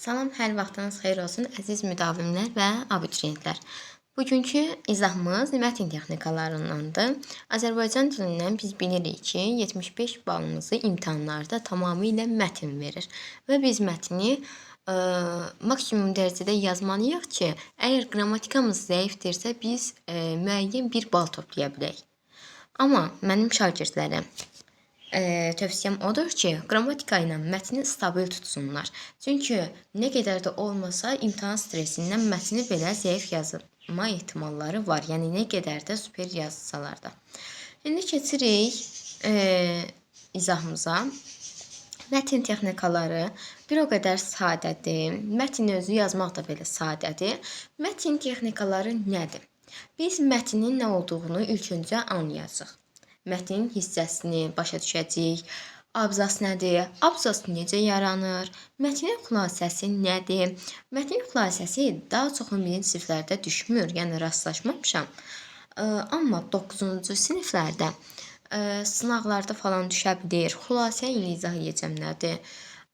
Salam, hər vaxtınız xeyir olsun, əziz müdavimlər və abituriyentlər. Bugünkü izahımız mətn texnikalarındandır. Azərbaycan dilindən biz bilirik ki, 75 balımızı imtahanlarda tamamilə mətn verir və biz mətni maksimum dərəcədə yazmalıyıq ki, əgər qrammatikamız zəifdirsə, biz müəyyən bir bal toplaya bilək. Amma mənim şagirdlərim tövsiyəm odur ki, qrammatika ilə mətni stabil tutsunlar. Çünki nə qədər də olmasa imtahan stresindən mətni belə zəif yazma ehtimalları var. Yəni nə qədər də super yazsalar da. İndi keçirik izahımıza. Mətn texnikaları bir o qədər sadədir. Mətn özü yazmaq da belə sadədir. Mətn texnikaları nədir? Biz mətnin nə olduğunu ilk öncə anlayacağıq. Mətn hissəsini başa düşəcəyik. Abzas nədir? Abzas necə yaranır? Mətnin xülasəsi nədir? Mətnin xülasəsi daha çox 11-ci siniflərdə düşmür, yəni rastlaşmamışam. Amma 9-cu siniflərdə sınaqlarda falan düşə bilir. Xülasə ilə izah edəcəm nədir?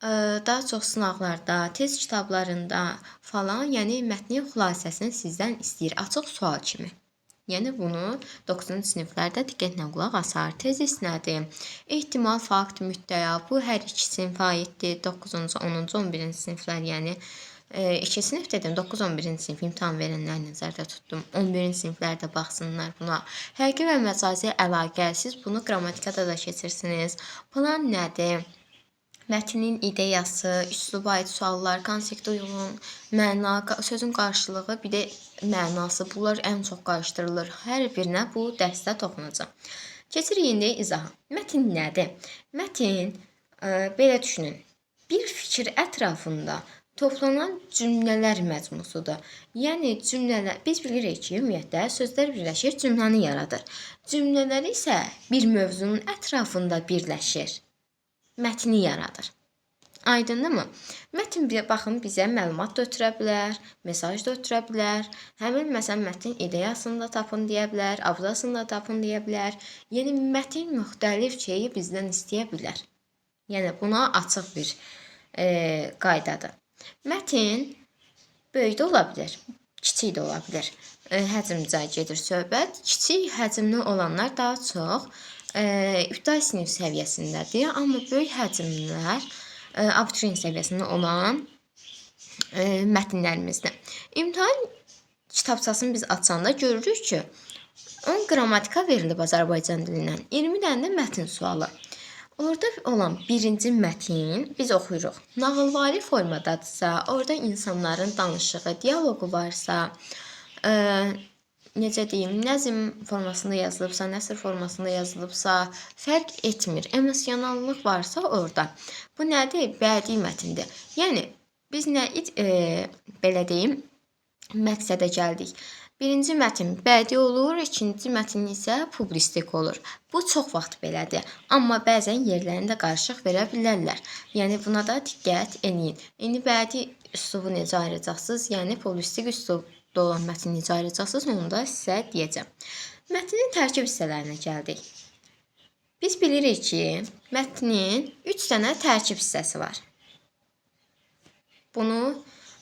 Daha çox sınaqlarda, test kitablarında falan, yəni mətnin xülasəsini sizdən istəyir, açıq sual kimi. Yəni bunu 9-cu siniflərdə diqqətlə qulaq asar. Tezis nədir? Ehtimal, fakt, müddəa, bu hər iki sinifə aiddir. 9-cu, 10-cu, 11-ci siniflər, yəni 2 sinif dedim, 9-11-ci sinif imtahan verənləri nəzərdə tutdum. 11-ci siniflər də baxsınlar buna. Həqiqi və məcazi əlaqə, siz bunu qrammatikada da keçirsiniz. Plan nədir? Mətnin ideyası, üsluba aid suallar, konseptə uyğun, məna, sözün qarşılığı, bir də mənası. Bunlar ən çox qarışdırılır. Hər birinə bu dərsdə toxunacaq. Keçirik indi izaha. Mətn nədir? Mətn, belə düşünün, bir fikir ətrafında toplanan cümlələr məcmusudur. Yəni cümlələr, biz bilirik ki, ümumiyyətlə sözlər birləşir, cümləni yaradır. Cümlələr isə bir mövzunun ətrafında birləşir. Mətni yaradır. Aydındırmı? Mətn baxın bizə məlumat da ötürə bilər, mesaj da ötürə bilər. Həmin məsələn mətnin ideyasını da tapın deyə bilər, abzasını da tapın deyə bilər. Yəni mətn müxtəlif şeyi bizdən istəyə bilər. Yəni buna açıq bir qaydadır. Mətn böyük də ola bilər, kiçik də ola bilər. Həcmcə gedir söhbət. Kiçik həcmli olanlar daha çox ibtidai sinif səviyyəsindədir, amma böyük həcmlər abituriyent səviyyəsində olan mətnlərimizdir. İmtahan kitabçasını biz açanda görürük ki, 10 qrammatika verilib Azərbaycan dilindən, 20 dənə də mətn sualı. Orada olan birinci mətn biz oxuyuruq. Nağılvari formadadırsa, orada insanların danışığı, dialoqu varsa, necə deyim, nəzm formasında yazılıbsa, nəsr formasında yazılıbsa, fərq etmir. Emosionallıq varsa orada. Bu nədir? Bədii mətndir. Yəni, biz belə deyim, məqsədə gəldik. Birinci mətn bədii olur, ikinci mətn isə publistik olur. Bu çox vaxt belədir. Amma bəzən yerlərində qarışıq verə bilərlər. Yəni, buna da diqqət edin. İndi bədii üslubu necə ayıracaqsınız? Yəni, publistik üslub olan mətni necə ayıracaqsınız, onu da sizə deyəcəm. Mətnin tərkib hissələrinə gəldik. Biz bilirik ki, mətnin 3 dənə tərkib hissəsi var. Bunu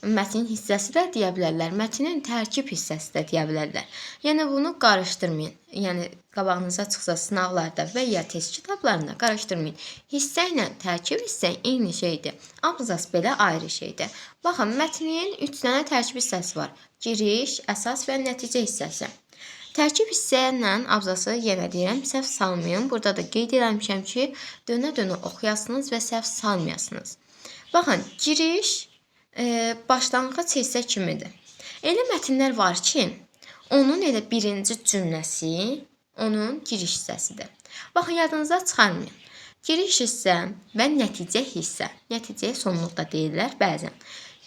mətnin hissəsi də deyə bilərlər, mətnin tərkib hissəsi də deyə bilərlər. Yəni, bunu qarışdırmayın. Yəni, qabağınıza çıxsa sınaqlarda və ya test kitablarında qarışdırmayın. Hissə ilə tərkib hissə eyni şeydir. Abzas belə ayrı şeydir. Baxın, mətnin 3 dənə tərkib hissəsi var. Giriş, əsas və nəticə hissəsi. Tərkib hissəylə abzası yenə deyirəm, səhv salmayın. Burada da qeyd eləmişəm ki, dönə-dönə oxuyasınız və səhv salmayasınız. Baxın, giriş başlanğıc hissə kimidir. Elə mətnlər var ki, onun elə birinci cümləsi onun giriş hissəsidir. Baxın, yadınıza çıxarmayın. Giriş hissə və nəticə hissə. Nəticəyə sonluq da deyirlər bəzən.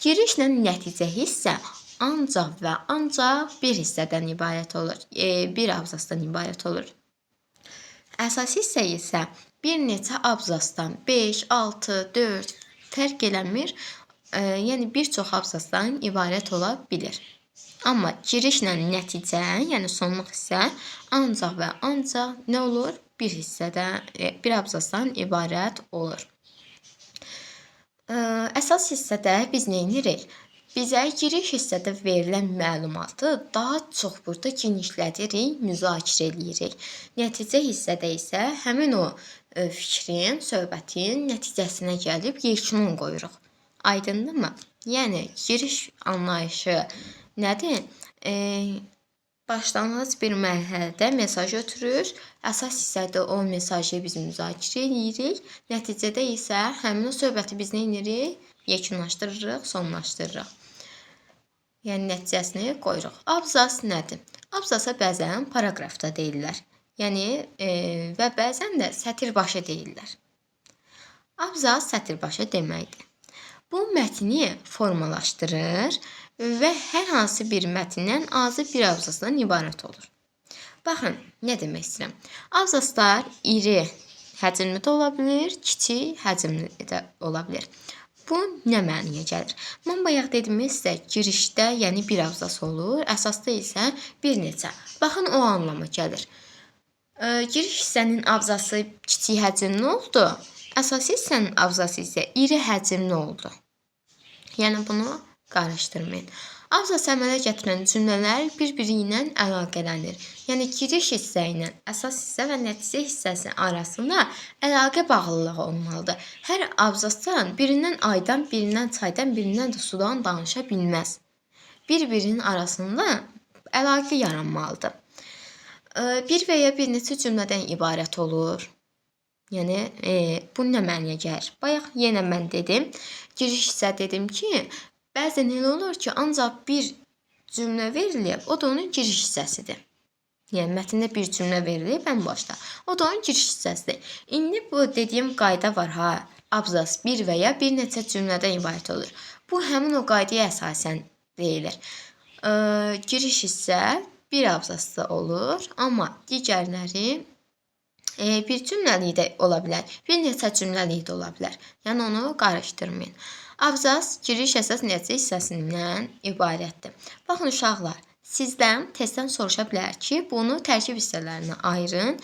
Girişlə nəticə hissə ancaq və ancaq bir hissədən ibarət olur. Bir abzasdan ibarət olur. Əsas hissə isə bir neçə abzasdan 5, 6, 4 fərq eləmir. Yəni bir çox abzasdan ibarət ola bilir. Amma girişlə nəticə, yəni sonluq hissə ancaq və ancaq nə olur? Bir hissədən, bir abzasdan ibarət olur. Əsas hissədə biz nə edirik? Bizə giriş hissədə verilən məlumatı daha çox burada genişlədirik, müzakirə edirik. Nəticə hissədə isə həmin o fikrin, söhbətin nəticəsinə gəlib yekun qoyuruq. Aydındırmı? Yəni giriş anlayışı nədir? Başlanğıc bir mərhələdə mesaj ötürür. Əsas hissədə o mesajı biz müzakirə edirik. Nəticədə isə həmin o söhbəti biz nə edirik? Yekunlaşdırırıq, sonlaşdırırıq. Yəni nəticəsini qoyuruq. Abzas nədir? Abzasa bəzən paraqraf da deyirlər. Yəni və bəzən də sətir başı deyirlər. Abzas sətir başı deməkdir. Bu mətni formalaşdırır və hər hansı bir mətndən azı bir abzasdan ibarət olur. Baxın, nə demək istəyirəm? Abzaslar iri həcmli də ola bilir, kiçik həcmli də ola bilir. Bu nə mənaya gəlir? Mən bayaq dedim sizə, girişdə yəni bir abzas olur, əsasda isə bir neçə. Baxın, o anlama gəlir. Giriş hissənin abzası kiçik həcmli oldu, əsas hissənin abzası isə iri həcmli oldu. Yəni bunu qarışdırmayın. Abzas əmələ gətirən cümlələr bir-biri ilə əlaqələnir. Yəni giriş hissə ilə əsas hissə və nəticə hissəsi arasında əlaqə bağlılığı olmalıdır. Hər abzasdan birindən aydan, birindən çaydan, birindən də sudan danışa bilməz. Bir-birinin arasında əlaqə yaranmalıdır. Bir və ya bir neçə cümlədən ibarət olur. Yəni bu nə mənaya gəlir? Bayaq yenə mən dedim, giriş hissə dedim ki, bəzən elə olur ki, ancaq bir cümlə verilib, o da onun giriş hissəsidir. Yəni mətndə bir cümlə verilib ən başda, o da onun giriş hissəsidir. İndi bu dediyim qayda var ha, abzas bir və ya bir neçə cümlədən ibarət olur. Bu həmin o qaydaya əsasən deyilir. Giriş hissə bir abzasda olur, amma digərləri bir cümləlik də ola bilər, bir neçə cümləlik də ola bilər. Yəni onu qarışdırmayın. Abzas giriş əsas nəticə hissəsindən ibarətdir. Baxın uşaqlar, sizdən testdən soruşa bilər ki, bunu tərkib hissələrinə ayırın.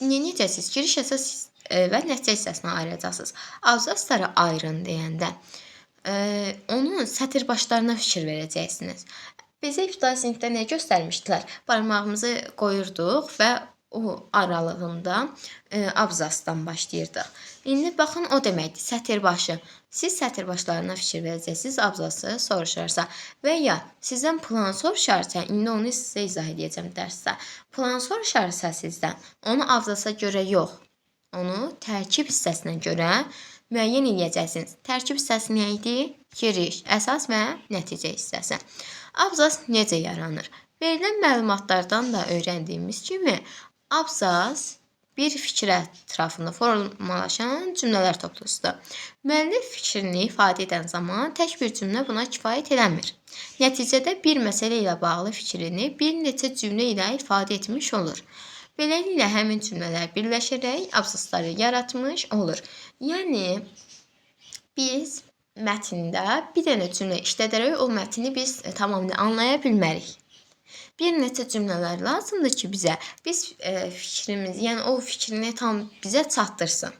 Necəsiz? Giriş əsas və nəticə hissəsinə ayıracaqsınız. Abzasları ayırın deyəndə onun sətir başlarına fikir verəcəksiniz. Bizə ibtidai sinifdə nə göstərmişdilər? Barmağımızı qoyurduq və o aralığında abzasdan başlayırdıq. İndi baxın, o deməkdir, sətir başı. Siz sətir başlarına fikir verəcəksiniz, abzası soruşarsa və ya sizdən plan soruşarsa, indi onu sizə izah edəcəm dərsdə. Plan soruşarsa sizdən, onu abzasa görə yox, onu tərkib hissəsinə görə müəyyən edəcəksiniz. Tərkib hissəsi nə idi? Giriş, əsas və nəticə hissəsi. Abzas necə yaranır? Verilən məlumatlardan da öyrəndiyimiz kimi, abzas bir fikir ətrafında formalaşan cümlələr toplusudur. Müəllif fikrini ifadə edən zaman tək bir cümlə buna kifayət eləmir. Nəticədə bir məsələ ilə bağlı fikrini bir neçə cümlə ilə ifadə etmiş olur. Beləliklə, həmin cümlələr birləşərək abzasları yaratmış olur. Yəni, biz mətndə bir dənə cümlə işlədərək o mətni biz tamamilə anlaya bilmərik. Bir neçə cümlələr lazımdır ki, bizə biz fikrimiz, yəni o fikrini tam bizə çatdırsın.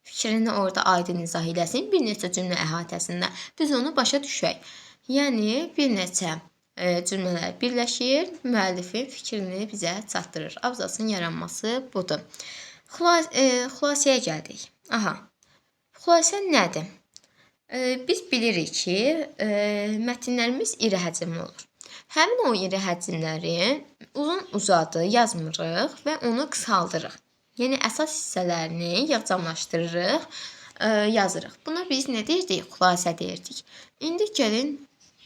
Fikrini orada aydın izah eləsin, bir neçə cümlə əhatəsində biz onu başa düşək. Yəni bir neçə cümlələr birləşir, müəllifin fikrini bizə çatdırır. Abzasın yaranması budur. Xülasəyə gəldik. Xülasə nədir? Biz bilirik ki, mətnlərimiz iri həcmli olur. Həmin o iri həcmləri uzun-uzadı yazmırıq və onu qısaldırıq. Yəni əsas hissələrini yığcamlaşdırırıq, yazırıq. Buna biz nə deyirdik? Xülasə deyirdik. İndi gəlin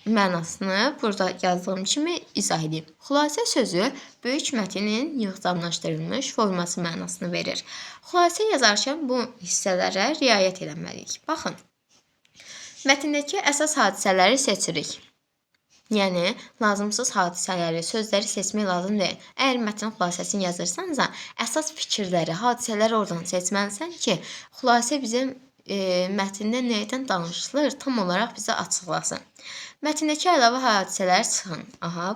mənasını burada yazdığım kimi izah edeyim. Xülasə sözü böyük mətnin yığcamlaşdırılmış forması mənasını verir. Xülasə yazarkən bu hissələrə riayət etməliyik. Baxın, mətndəki əsas hadisələri seçirik. Yəni, lazımsız hadisələri, sözləri seçmək lazım deyil. Əgər mətnin xülasəsini yazırsansa, əsas fikirləri, hadisələri oradan seçməlisən ki, xülasə bizim mətndə nədən danışılır, tam olaraq bizə açıqlasın. Mətndəki əlavə hadisələri çıxın.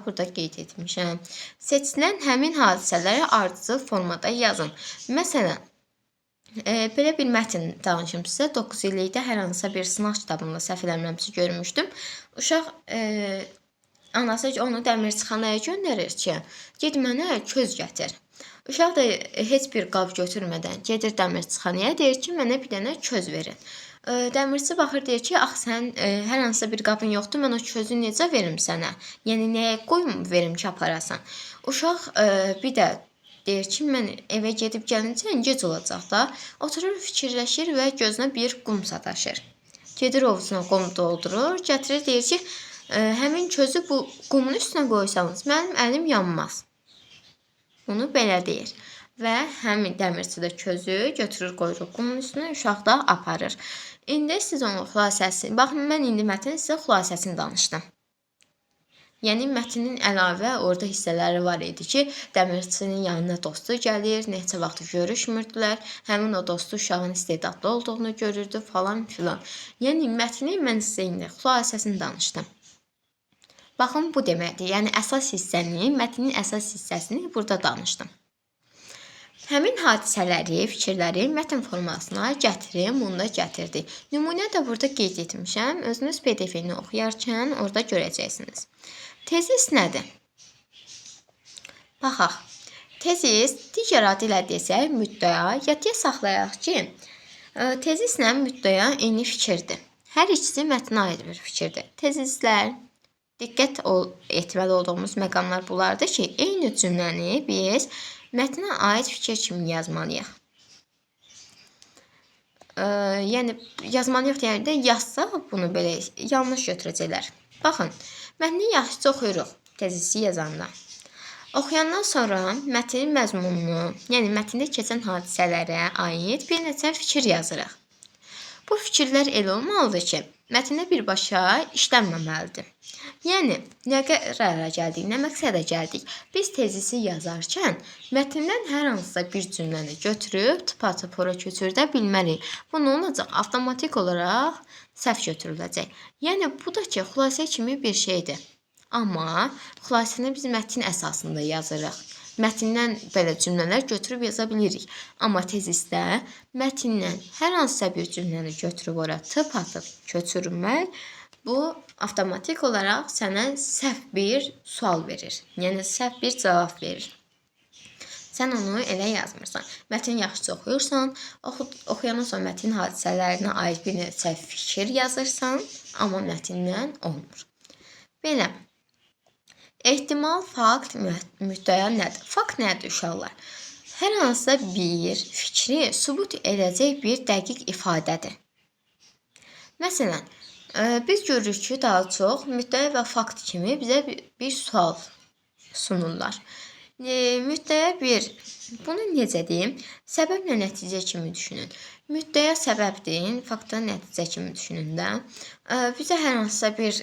Burada qeyd etmişəm. Seçilən həmin hadisələri ardıcıl formada yazın. Məsələn, Belə bir mətn danışım sizə. 9 illikdə hər hansısa bir sınaq kitabında səhv eləmirəmsə görmüşdüm. Uşaq anası onu dəmirçixanaya göndərir ki, get mənə köz gətir. Uşaq da heç bir qab götürmədən gedir dəmirçixanaya, deyir ki, mənə bir dənə köz verin. Dəmirçi baxır, deyir ki, ax sən hər hansısa bir qabın yoxdur, mən o közü necə verim sənə? Yəni nəyə qoyum verim ki, aparasan? Uşaq bir də deyir ki, mən evə gedib gəlincə gec olacaq da. Oturur, fikirləşir və gözünə bir qum sataşır. Gedir ovuzuna qum doldurur, gətirir, deyir ki, həmin közü bu qumun üstünə qoysanız mənim əlim yanmaz. Bunu belə deyir. Və həmin dəmirçi də közü götürür, qoyur qumun üstünə, uşaq da aparır. İndi siz onun xülasəsini, baxın, mən indi mətnin sizə xülasəsini danışdım. Yəni mətnin əlavə orada hissələri var idi ki, dəmirçinin yanına dostu gəlir, neçə vaxt görüşmürdülər, həmin o dostu uşağın istedadlı olduğunu görürdü falan filan. Yəni mətni mən sizə indi xülasəsini danışdım. Baxın, bu deməkdir. Yəni əsas hissəni, mətnin əsas hissəsini burada danışdım. Həmin hadisələri, fikirləri mətn formasına gətirim, bunu da gətirdik. Nümunə də burada qeyd etmişəm. Özünüz PDF-ni oxuyarkən orada görəcəksiniz. Tezis nədir? Baxaq. Tezis digər adı ilə desək müddəa, yadıya saxlayaq ki, tezislə müddəa eyni fikirdir. Hər ikisi mətnə aid bir fikirdir. Tezislər diqqət etməli olduğumuz məqamlar bunlardır ki, eyni cümləni biz mətnə aid fikir kimi yazmalıyıq. Yəni yazmalıyıq deyəndə yazsaq bunu belə yanlış götürəcəklər. Baxın, mətni yaxşıca oxuyuruq tezisi yazanda. Oxuyandan sonra mətnin məzmununu, yəni mətndə keçən hadisələrə aid bir neçə fikir yazırıq. Bu fikirlər elə olmalıdır ki, mətndə birbaşa işlənməməlidir. Yəni, nə qərara gəldik, nə məqsədə gəldik? Biz tezisi yazarkən mətndən hər hansısa bir cümləni götürüb tıpatıp ora köçürdə bilməliyik. Bu nə olacaq? Avtomatik olaraq səhv götürüləcək. Yəni, bu da ki, xülasə kimi bir şeydir. Amma xülasəni biz mətn əsasında yazırıq. Mətndən belə cümlələr götürüb yaza bilirik. Amma tezisdə mətndən hər hansısa bir cümləni götürüb ora tıpatıp köçürmək bu avtomatik olaraq sənə səhv bir sual verir. Yəni səhv bir cavab verir. Sən onu elə yazmırsan. Mətn yaxşıca oxuyursan, oxuyandan sonra mətn hadisələrinə aid bir neçə fikir yazırsan, amma mətndən olmur. Belə. Ehtimal, fakt, müddəa nədir? Fakt nədir uşaqlar? Hər hansısa bir fikri sübut edəcək bir dəqiq ifadədir. Məsələn, biz görürük ki, daha çox müddəa və fakt kimi bizə bir sual sunurlar. Müddəa bir, bunu necə deyim? Səbəblə nəticə kimi düşünün. Müddəa səbəbdir, faktda nəticə kimi düşünün də. Bizə hər hansısa bir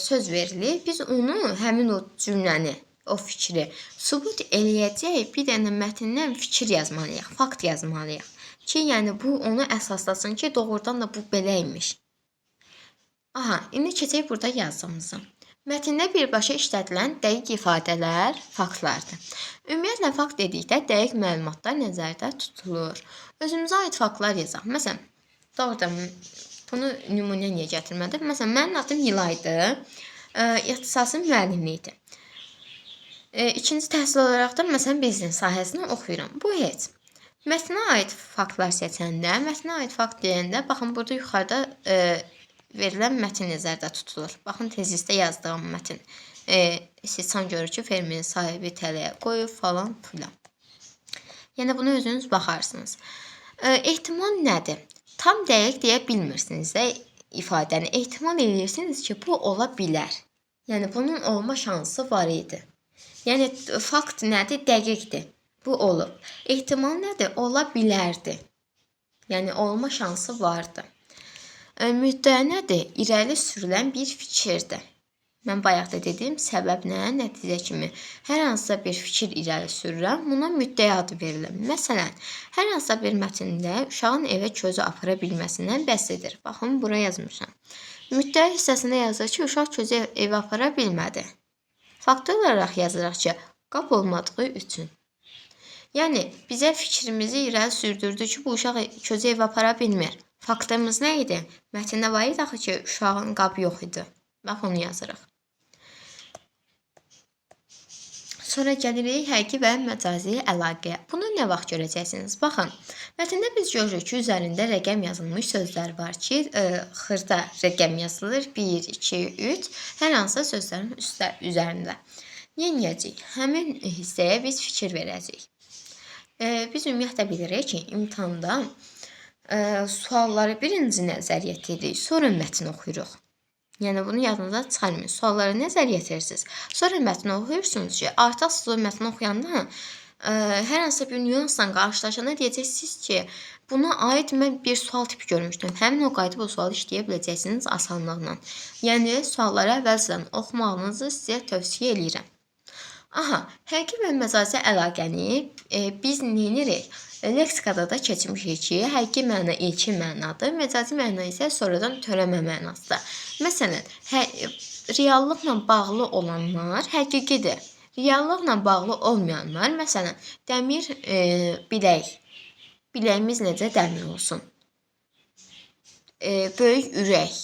söz verilir, biz onu, həmin o cümləni, o fikri sübut eləyəcək bir dənə mətndən fikir yazmalıyıq, fakt yazmalıyıq. Ki, yəni bu onu əsaslasın ki, doğrudan da bu beləymiş. Aha, indi keçək burada yazdığımızı. Mətndə birbaşa işlədilən dəqiq ifadələr faktlardır. Ümumiyyətlə, fakt dedikdə dəqiq məlumatlar nəzərdə tutulur. Özümüzə aid faktlar yazaq. Məsələn, doğrudan bunu nümunə niyə gətirmədim? Məsələn, mənim adım Nilaydı. İxtisasım müəllimlikdir. İkinci təhsil olaraq da məsələn biznes sahəsini oxuyuram. Bu heç. Mətnə aid faktlar seçəndə, mətnə aid fakt deyəndə, baxın burada yuxarıda verilən mətn nəzərdə tutulur. Baxın, tezisdə yazdığım mətn. İstehsan görür ki, fermerin sahibi tələyə qoyub falan filan. Yəni, bunu özünüz baxarsınız. Ehtimal nədir? Tam dəqiq deyə bilmirsiniz də ifadəni. Ehtimal edirsiniz ki, bu ola bilər. Yəni, bunun olma şansı var idi. Yəni, fakt nədir? Dəqiqdir. Bu olub. Ehtimal nədir? Ola bilərdi. Yəni, olma şansı vardı. Müddəa nədir? İrəli sürülən bir fikirdir. Mən bayaq da dedim, səbəblə nəticə kimi hər hansısa bir fikir irəli sürürəm, buna müddəa adı verilir. Məsələn, hər hansısa bir mətndə uşağın evə közü apara bilməsindən bəhs edir. Baxın, bura yazmışam. Müddəa hissəsində yazır ki, uşaq közü evə apara bilmədi. Fakt olaraq yazıraq ki, qab olmadığı üçün. Yəni bizə fikrimizi irəli sürdürdü ki, bu uşaq közü evə apara bilmir. Faktımız nə idi? Mətndə var idi axı ki, uşağın qabı yox idi. Bax onu yazırıq. Sonra gəlirik həqiqi və məcazi əlaqəyə. Bunu nə vaxt görəcəksiniz? Baxın, mətndə biz görürük ki, üzərində rəqəm yazılmış sözlər var ki, xırda rəqəm yazılır. 1, 2, 3, hər hansısa sözlərin üzərində. Yeniyəcək, həmin hissəyə biz fikir verəcəyik. Biz ümumiyyətlə bilirik ki, imtahanda sualları birinci nəzər yetiririk, sonra mətn oxuyuruq. Yəni bunu yadınızdan çıxarmayın. Suallara nəzər yetirirsiniz. Sonra mətni oxuyursunuz ki, artıq siz o mətni oxuyanda hər hansı bir nüansla qarşılaşanda deyəcəksiniz ki, buna aid mən bir sual tipi görmüşdüm. Həmin o qayda bu sualı işləyə biləcəksiniz asanlıqla. Yəni sualları əvvəlcədən oxumağınızı sizə tövsiyə edirəm. Aha, həqiqi və məcazi əlaqəni biz neyinirik? Leksikada da keçmişik ki, həqiqi məna ilkin mənadır, məcazi məna isə sonradan törəmə mənasıdır. Məsələn, reallıqla bağlı olanlar həqiqidir. Reallıqla bağlı olmayanlar, məsələn, dəmir bilək. Biləyimiz necə dəmir olsun? Böyük ürək.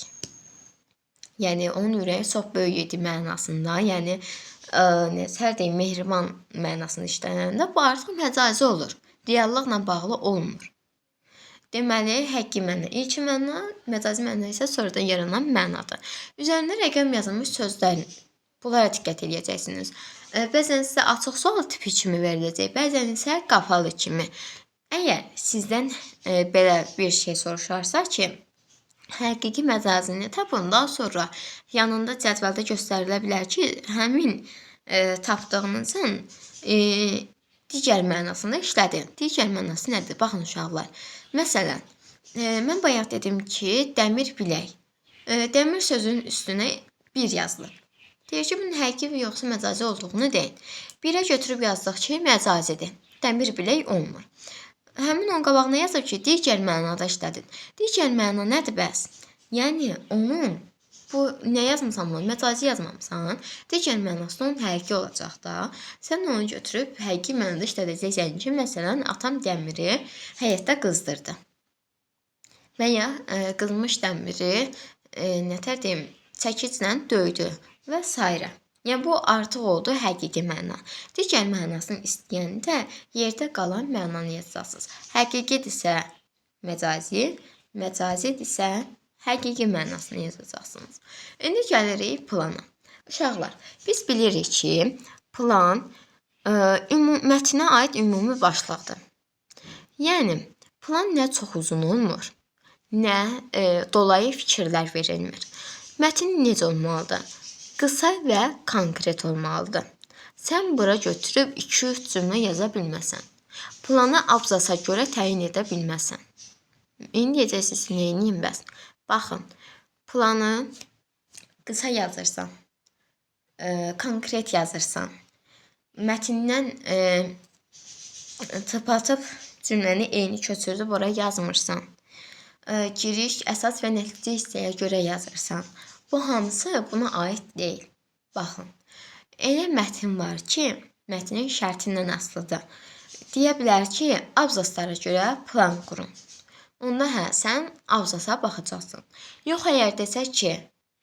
Yəni onun ürəyi çox böyük idi mənasında. Yəni necə deyim, mehriban mənasını işlənəndə bu artıq məcazi olur. Reallıqla bağlı olmur. Deməli, həqiqi məna ilkin məna, məcazi məna isə sonradan yaranan mənadır. Üzərində rəqəm yazılmış sözlər, bunlara diqqət edəcəksiniz. Bəzən sizə açıq sual tipi kimi veriləcək, bəzən isə qapalı kimi. Əgər sizdən belə bir şey soruşarsa ki, həqiqi məcazini tapın, daha sonra yanında cədvəldə göstərilə bilər ki, həmin tapdığınızın digər mənasını işlədin. Digər mənası nədir? Baxın uşaqlar. Məsələn, mən bayaq dedim ki, dəmir bilək. Dəmir sözünün üstünə 1 yazılıb. Deyir ki, bunun həqiqi yoxsa məcazi olduğunu deyin. 1-ə götürüb yazdıq ki, məcazidir. Dəmir bilək olmur. Həmin onun qabağına yazıb ki, digər mənada işlədin. Digər məna nədir bəs? Yəni, onun bu nə yazmısan bunu? Məcazi yazmamısan. Digər mənası onun həqiqi olacaq da. Sən onu götürüb həqiqi mənada işlədəcəksən ki, məsələn, atam dəmiri həyətdə qızdırdı. Və ya qızmış dəmiri nətər deyim, çəkiclə döydü və s. Yəni bu artıq oldu həqiqi məna. Digər mənasını istəyəndə yerdə qalan mənanı yazacaqsınız. Həqiqidirsə məcazi, məcazidirsə həqiqi mənasını yazacaqsınız. İndi gəlirik plana. Uşaqlar, biz bilirik ki, plan mətnə aid ümumi başlıqdır. Yəni, plan nə çox uzun olmur, nə dolayı fikirlər verilmir. Mətn necə olmalıdır? Qısa və konkret olmalıdır. Sən bura götürüb 2-3 cümlə yaza bilməsən. Planı abzasa görə təyin edə bilməsən. İndi deyəcəksiniz, neyiniyim bəs? Baxın, planı qısa yazırsan, konkret yazırsan, mətndən tıpatıp cümləni eyni köçürdüb ora yazmırsan, giriş, əsas və nəticə hissəyə görə yazırsan. Bu hamısı buna aid deyil. Baxın, elə mətn var ki, mətnin şərtindən asılıdır. Deyə bilər ki, abzaslara görə plan qurun. Onda sən abzasa baxacaqsın. Yox, əgər desək ki,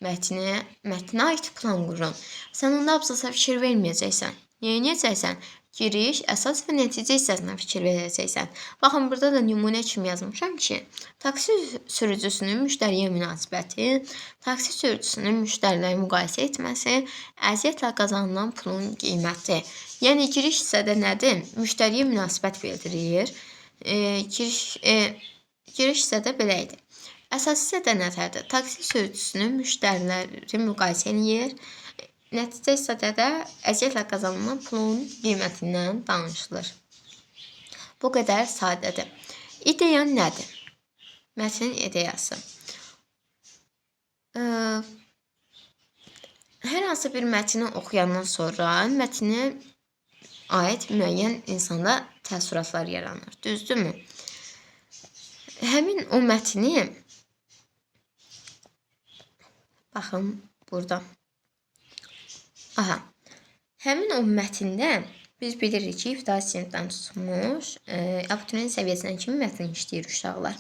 mətnə aid plan qurun, sən onda abzasa fikir verməyəcəksən. Neynəyəcəksən? Giriş, əsas və nəticə hissəsinə fikir verəcəksən. Baxın, burada da nümunə kimi yazmışam ki, taksi sürücüsünün müştəriyə münasibəti, taksi sürücüsünün müştəriləri müqayisə etməsi, əziyyətlə qazanılan pulun qiyməti. Yəni, giriş hissədə nədir? Müştəriyə münasibət bildirir. Giriş hissədə belə idi. Əsas hissədə nətərdir? Taksi sürücüsünün müştəriləri müqayisə edir. Nəticə hissədə də əziyyətlə qazanılan pulun qiymətindən danışılır. Bu qədər sadədir. İdeya nədir? Mətnin ideyası. Hər hansı bir mətni oxuyandan sonra mətnə aid müəyyən insanda təəssüratlar yaranır. Düzdürmü? Həmin o mətni, baxın burada. Aha, həmin o mətndə Biz bilirik ki, ibtidai sinifdən tutmuş, abituriyent səviyyəsinə kimi mətn işləyir uşaqlar.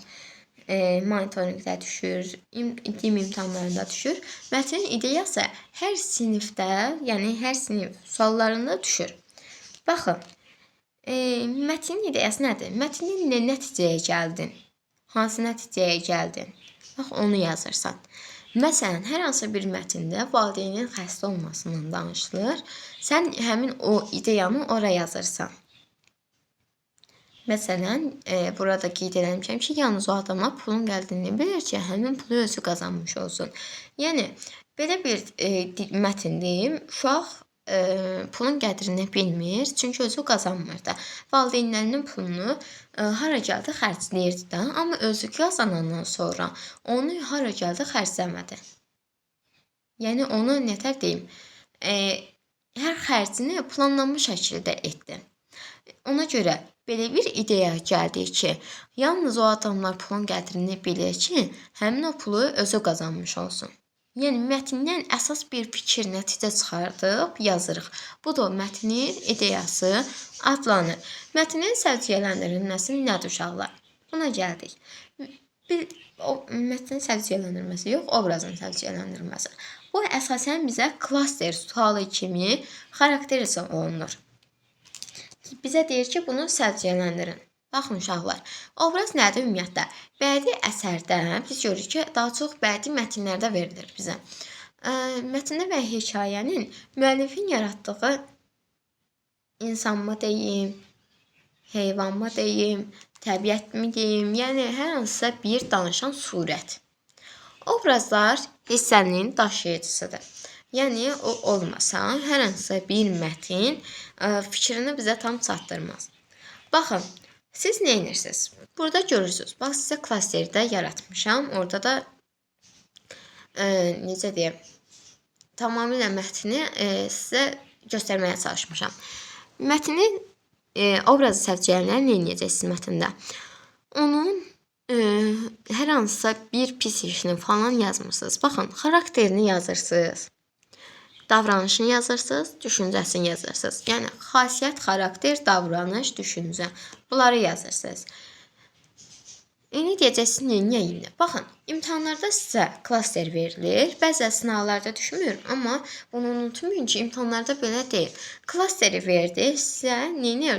Monitorinqdə düşür, iqlim imtahanlarında düşür. Mətnin ideyası hər sinifdə, yəni hər sinif suallarında düşür. Baxın, mətnin ideyası nədir? Mətnin nə nəticəyə gəldin? Hansı nəticəyə gəldin? Bax, onu yazırsan. Məsələn, hər hansı bir mətndə valideynin xəstə olmasından danışılır. Sən həmin o ideyanı ora yazırsan. Məsələn, burada qeyd eləmişəm ki, yalnız o adama pulun gəldiyini bilir ki, həmin pulu özü qazanmış olsun. Yəni, belə bir mətn deyim, uşaq pulun qədrini bilmir, çünki özü qazanmırdı. Valideynlərinin pulunu hara gəldi xərcləyirdi də, amma özü qazanandan sonra onu hara gəldi xərcləmədi. Yəni, onu nətər deyim, hər xərcini planlanmış şəkildə etdi. Ona görə belə bir ideya gəldi ki, yalnız o adamlar pulun qədrini bilir ki, həmin o pulu özü qazanmış olsun. Yəni, mətndən əsas bir fikir, nəticə çıxardıb yazırıq. Bu da mətnin ideyası adlanır. Mətnin səciyyələndirilməsi nədir uşaqlar? Buna gəldik. Mətnin səciyyələndirilməsi yox, obrazın səciyyələndirilməsi. Bu əsasən bizə klaster sualı kimi xarakterizə olunur. Bizə deyir ki, bunu səciyyələndirin. Baxın uşaqlar, obraz nədir ümumiyyətlə? Bədii əsərdə biz görürük ki, daha çox bədii mətnlərdə verilir bizə. Mətndə və hekayənin müəllifin yaratdığı insanmı deyim, heyvanmı deyim, təbiətmi deyim, yəni hər hansısa bir danışan surət. Obrazlar hissənin daşıyıcısıdır. Yəni, o olmasa, hər hansısa bir mətn fikrini bizə tam çatdırmaz. Baxın, siz nə edirsiniz? Burada görürsünüz. Bax, sizə klasterdə yaratmışam. Orada da necə deyim, tamamilə mətni sizə göstərməyə çalışmışam. Mətnin obrazı səciyyələndirməyə nə edəcəksiniz mətndə? Onun hər hansısa bir pis işini falan yazmırsınız. Baxın, xarakterini yazırsınız. Davranışını yazırsınız, düşüncəsini yazırsınız. Yəni, xasiyyət, xarakter, davranış, düşüncə. Bunları yazırsınız. İndi deyəcəksiniz, niyə? Baxın, imtahanlarda sizə klaster verilir. Bəzən sınavlarda düşmür, amma bunu unutmayın ki, imtahanlarda belə deyil. Klasteri verdi, sizə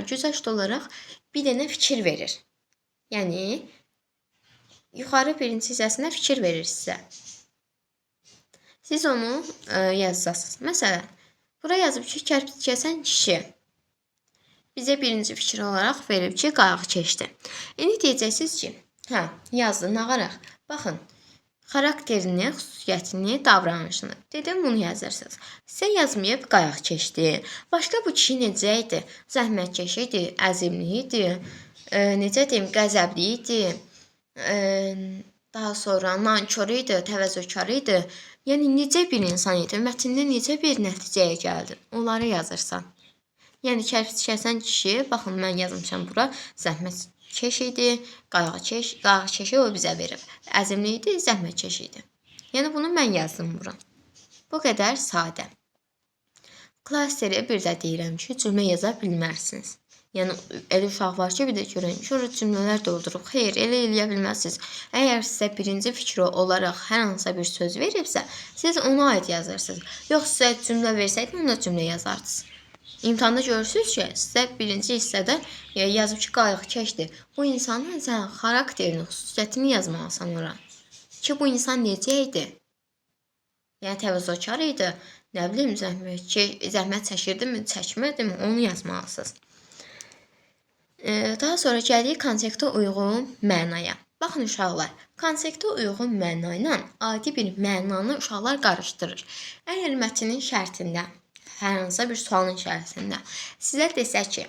güzəşt olaraq bir dənə fikir verir. Yəni, yuxarı birinci hissəsində fikir verir sizə. Siz onu yazacaqsınız. Məsələn, bura yazıb ki, kərpic kəsən kişi. Bizə birinci fikir olaraq verib ki, qayğı keçdi. İndi deyəcəksiniz ki, yazdı, nağaraq. Baxın, xarakterini, xüsusiyyətini, davranışını. Dedim, bunu yazırsınız. Sizə yazmayıb qayğı keçdi. Başqa bu kişi necə idi? Zəhmətkeş idi, əzimli idi, necə deyim, qəzəbli idi, daha sonra nankör idi, təvəzzökar idi. Yəni, necə bir insan idi? Mətndə necə bir nəticəyə gəldin? Onları yazırsan. Yəni, kərpic kəsən kişi, baxın, mən yazmışam bura, zəhmətkeş idi, qayğıkeşi o bizə verib. Əzimli idi, zəhmətkeş idi. Yəni, bunu mən yazdım bura. Bu qədər sadə. Klasteri bir də deyirəm ki, cümlə yaza bilmərsiniz. Yəni, elə uşaq var ki, bir də görən cümlələr dolduruq. Xeyr, elə eləyə bilməzsiniz. Əgər sizə birinci fikri olaraq hər hansısa bir söz veribsə, siz ona aid yazırsınız. Yox, sizə cümlə versəydi, onda cümlə yazardınız. İmtahanda görürsünüz ki, sizə birinci hissədə yazıb ki, qayğıkeşdir. Bu insanın sən xarakterini, xüsusiyyətini yazmalısan ora. Ki, bu insan necə idi? Yəni, təvəzzökar idi, nə bilim, zəhmət çəkirdimi, çəkmirdimi, onu yazmalısınız. Daha sonra gəlirik konsektə uyğun mənaya. Baxın uşaqlar, konsektə uyğun məna ilə adi bir mənanı uşaqlar qarışdırır. Əgər mətnin şərtində, hər hansısa bir sualın şərtində sizə desə ki,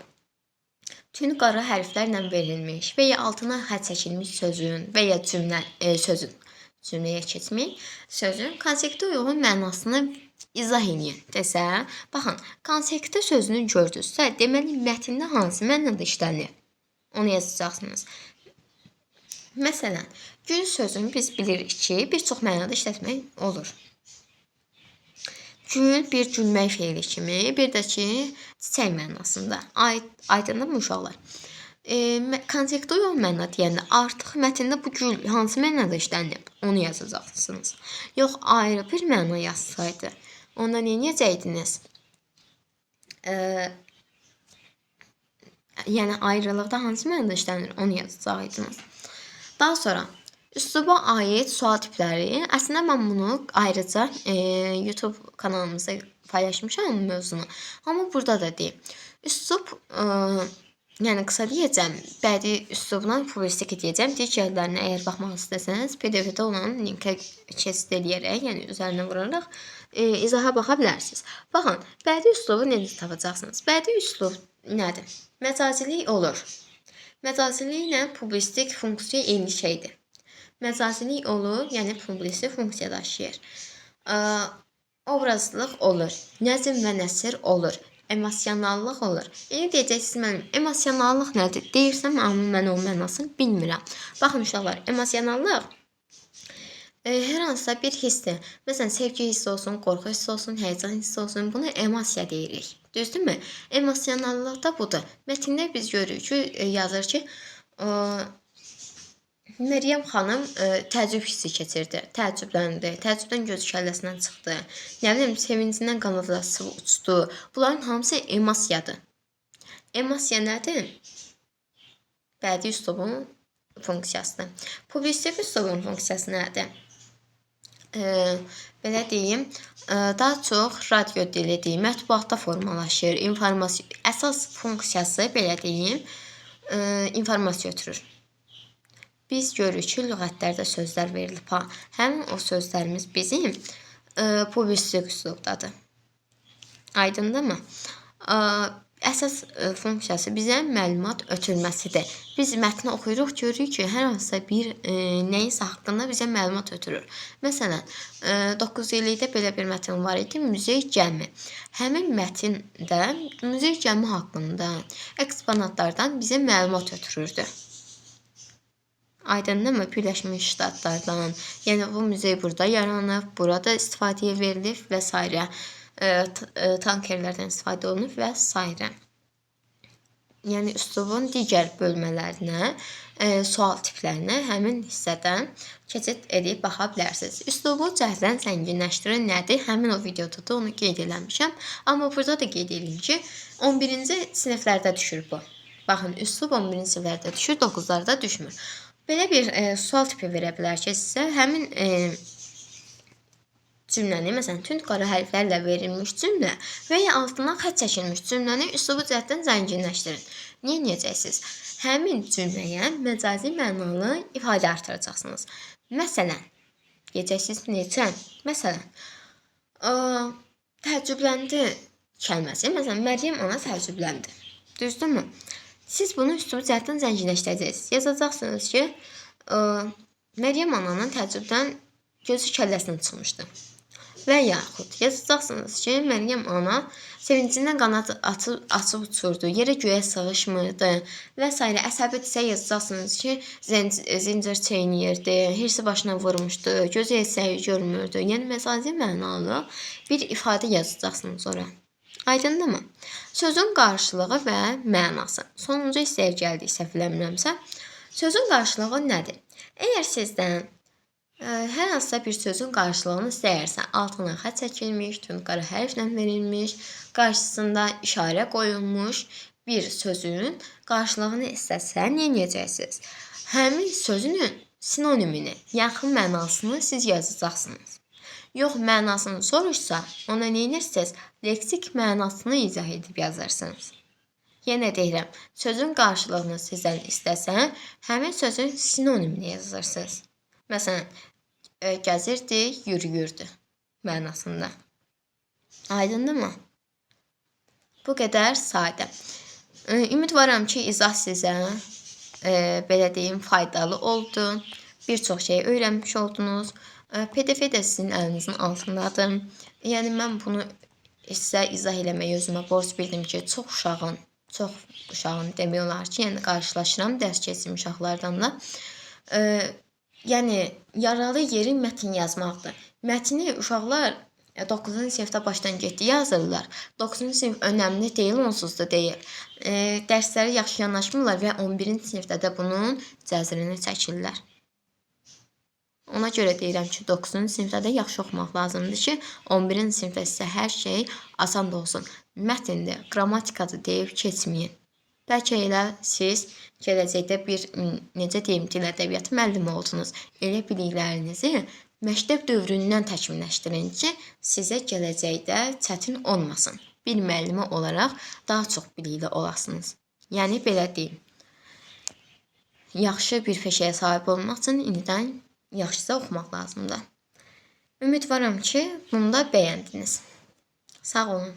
tün qara hərflərlə verilmiş və ya altına xətt çəkilmiş sözün və ya cümləyə keçmək sözün konsektə uyğun mənasını izah edin desə, baxın, konsektə sözünü gördünüzsə, deməli mətndə hansı mənada işlənir? Onu yazacaqsınız. Məsələn, gün sözünü biz bilirik ki, bir çox mənada işlətmək olur. Gül bir gülmək feili kimi, bir də ki, çiçək mənasında. Aydındır uşaqlar? Kontekstual məna deyəndə artıq mətndə bu gül hansı mənada işlənib, onu yazacaqsınız. Yox, ayrı bir məna yazsaydı, onda nə edəcəydiniz? Yəni ayrılıqda hansı mənada işlənir, onu yazacaqdınız. Daha sonra üsluba aid sual tipləri. Əslində mən bunu ayrıca YouTube kanalımızda paylaşmışam mövzunu. Amma burada da deyim. Üslub yəni qısa deyəcəm, bədii üslubla publisistik deyəcəm. Digərlərinə əgər baxmaq istəsəniz, PDF-də olan linkə keçid eləyərək, yəni üzərinə vuraraq izaha baxa bilərsiniz. Baxın, bədii üslubu necə tapacaqsınız? Bədii üslub nədir? Məcazilik olur. Məcazilik ilə publisistik funksiya eyni şeydir. Məcazilik olur, yəni publisistik funksiya daşıyır. Obrazlıq olur, nəzm və nəsr olur. Emosionallıq olur. İndi deyəcəksiniz mənim, emosionallıq nədir? Deyirsəm, amma mən o mənasını bilmirəm. Baxın uşaqlar, emosionallıq hər hansısa bir hissdir. Məsələn, sevgi hissi olsun, qorxu hissi olsun, həyəcan hissi olsun. Buna emosiya deyirik. Düzdürmü? Emosionallıq da budur. Mətndə biz görürük ki, yazır ki, Məryəm xanım təəccüb hissi keçirdi, təəccübləndi, təəccübdən gözü kəlləsindən çıxdı, nə bilim, sevincindən qanadası uçdu. Bunların hamısı emosiyadır. Emosiya nədir? Bədii üslubun funksiyasıdır. Publisistik üslubun funksiyası nədir? Belə deyim, daha çox radio dilidir, mətbuatda formalaşır, informasiya, əsas funksiyası belə deyim, informasiya ötürür. Biz görürük ki, lüğətlərdə sözlər verilib. Həmin o sözlərimiz bizim publisistik üslubdadır. Aydındırmı? Əsas funksiyası bizə məlumat ötürməsidir. Biz mətni oxuyuruq, görürük ki, hər hansısa bir nəyisə haqqında bizə məlumat ötürür. Məsələn, 9 illikdə belə bir mətn var idi, muzey gəmi. Həmin mətndə muzey gəmi haqqında eksponatlardan bizə məlumat ötürürdü. Aydındır Birləşmiş Ştatlardan, yəni bu muzey burada yaranıb, burada istifadəyə verilib və s. Tankerlərdən istifadə olunub və s. Yəni üslubun digər bölmələrinə, sual tiplərinə həmin hissədən keçid edib baxa bilərsiniz. Üslubu cəhdən zənginləşdirən nədir? Həmin o videoda da onu qeyd eləmişəm. Amma burada da qeyd edeyim ki, 11-ci siniflərdə düşür bu. Baxın, üslub 11-ci siniflərdə düşür, 9-larda düşmür. Belə bir sual tipi verə bilər ki, sizə həmin cümləni, məsələn, tünd qara hərflərlə verilmiş cümlə və ya altından xətt çəkilmiş cümləni üslubu cəhətdən zənginləşdirin. Niyə edəcəksiniz? Həmin cümləyə məcazi mənalı ifadə artıracaqsınız. Məsələn, deyəcəksiniz necə? Məsələn, təəccübləndi kəlməsi. Məsələn, Məryəm ana təəccübləndi. Düzdürmü? Siz bunu üslubu cəhətdən zənginləşdirəcəksiniz. Yazacaqsınız ki, Məryəm ananın təəccübdən gözü kəlləsindən çıxmışdı. Və yaxud yazacaqsınız ki, Məryəm ana sevincindən qanad açıb uçurdu, yerə göyə sığışmırdı və s. Əsəbidirsə yazacaqsınız ki, zincir çeynəyirdi, hirsi başına vurmuşdu, gözü elsəyi görmürdü. Yəni məcazi mənalı bir ifadə yazacaqsınız ora. Aydındırmı? Sözün qarşılığı və mənası. Sonuncu hissəyə gəldik, səhv eləmirəmsə. Sözün qarşılığı nədir? Əgər sizdən hər hansısa bir sözün qarşılığını istəyirsə, altına xətt çəkilmiş, tünd qara hərflə verilmiş, qarşısında işarə qoyulmuş bir sözün qarşılığını istəsə, nə edəcəksiniz? Həmin sözün sinonimini, yaxın mənasını siz yazacaqsınız. Yox, mənasını soruşsa, ona nə edirsiniz? Leksik mənasını izah edib yazırsınız. Yenə deyirəm, sözün qarşılığını sizdən istəsə, həmin sözün sinonimini yazırsınız. Məsələn, gəzirdi, yürüyürdü mənasında. Aydındırmı? Bu qədər sadə. Ümidvaram ki, izah sizə belə deyim, faydalı oldu. Bir çox şey öyrənmiş oldunuz. PDF də sizin əlinizin altındadır. Yəni, mən bunu sizə izah eləməyi özümə borc bildim ki, çox uşağın demək olar ki, yəni qarşılaşıram dərs keçim uşaqlardan da. Yəni, yaralı yeri mətn yazmaqdır. Mətni uşaqlar 9-cu sinifdə başdan getdi yazırlar. 9-cu sinif önəmli deyil, onsuz da deyil. Dərsləri yaxşı yanaşmırlar və 11-ci sinifdə də bunun cəzrini çəkirlər. Ona görə deyirəm ki, 9-cu sinifdə də yaxşı oxumaq lazımdır ki, 11-ci sinifdə sizə hər şey asan da olsun. Mətndir, qrammatikadır deyib keçməyin. Bəlkə elə siz gələcəkdə bir, necə deyim, dil ədəbiyyatı müəllimi oldunuz. Elə biliklərinizi məktəb dövründən təkmilləşdirin ki, sizə gələcəkdə çətin olmasın. Bir müəllimi olaraq daha çox bilikli olasınız. Yəni, belə deyim. Yaxşı bir peşəyə sahib olmaq üçün indidən yaxşıca oxumaq lazımdır. Ümidvaram ki, bunu da bəyəndiniz. Sağ olun.